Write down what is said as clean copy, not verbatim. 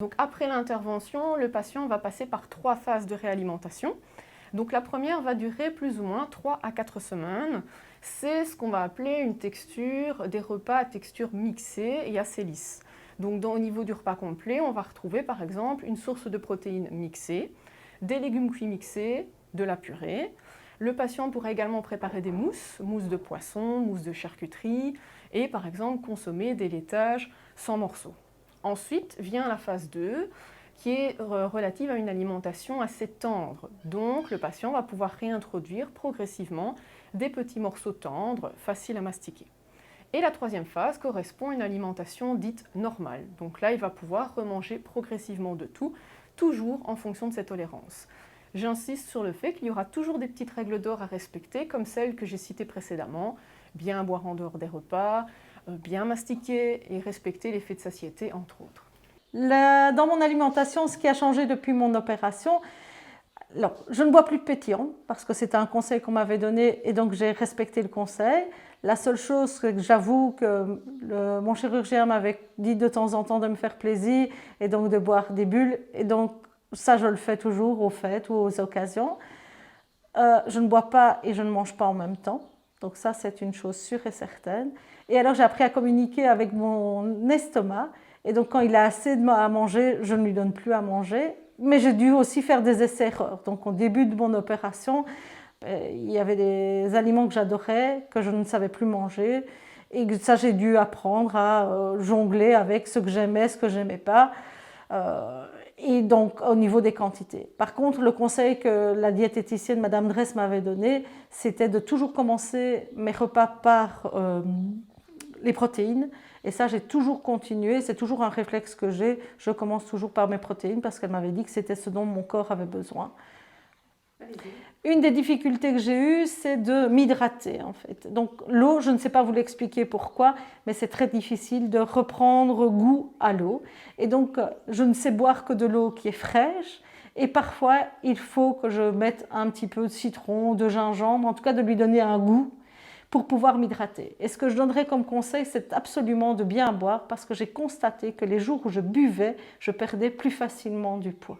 Donc après l'intervention, le patient va passer par 3 phases de réalimentation. Donc la première va durer plus ou moins 3 à 4 semaines. C'est ce qu'on va appeler une texture, des repas à texture mixée et assez lisse. Donc au niveau du repas complet, on va retrouver par exemple une source de protéines mixées, des légumes cuits mixés, de la purée. Le patient pourra également préparer des mousses, mousse de poisson, mousse de charcuterie et par exemple consommer des laitages sans morceaux. Ensuite vient la phase 2 qui est relative à une alimentation assez tendre. Donc le patient va pouvoir réintroduire progressivement des petits morceaux tendres, faciles à mastiquer. Et la troisième phase correspond à une alimentation dite normale. Donc là, il va pouvoir remanger progressivement de tout, toujours en fonction de ses tolérances. J'insiste sur le fait qu'il y aura toujours des petites règles d'or à respecter, comme celles que j'ai citées précédemment, bien boire en dehors des repas, bien mastiquer et respecter l'effet de satiété, entre autres. Dans mon alimentation, ce qui a changé depuis mon opération, alors, je ne bois plus de pétillant parce que c'était un conseil qu'on m'avait donné et donc j'ai respecté le conseil. La seule chose que j'avoue que mon chirurgien m'avait dit de temps en temps de me faire plaisir et donc de boire des bulles et donc ça je le fais toujours aux fêtes ou aux occasions. Je ne bois pas et je ne mange pas en même temps. Donc ça, c'est une chose sûre et certaine. Et alors, j'ai appris à communiquer avec mon estomac. Et donc, quand il a assez à manger, je ne lui donne plus à manger. Mais j'ai dû aussi faire des essais-erreurs. Donc, au début de mon opération, il y avait des aliments que j'adorais, que je ne savais plus manger. Et ça, j'ai dû apprendre à jongler avec ce que j'aimais, ce que je n'aimais pas. Et donc au niveau des quantités. Par contre, le conseil que la diététicienne Madame Dress m'avait donné, c'était de toujours commencer mes repas par les protéines. Et ça, j'ai toujours continué, c'est toujours un réflexe que j'ai. Je commence toujours par mes protéines parce qu'elle m'avait dit que c'était ce dont mon corps avait besoin. Une des difficultés que j'ai eues, c'est de m'hydrater en fait. Donc l'eau, je ne sais pas vous l'expliquer pourquoi, mais c'est très difficile de reprendre goût à l'eau. Et donc je ne sais boire que de l'eau qui est fraîche. Et parfois, il faut que je mette un petit peu de citron, de gingembre, en tout cas de lui donner un goût pour pouvoir m'hydrater. Et ce que je donnerais comme conseil, c'est absolument de bien boire parce que j'ai constaté que les jours où je buvais, je perdais plus facilement du poids.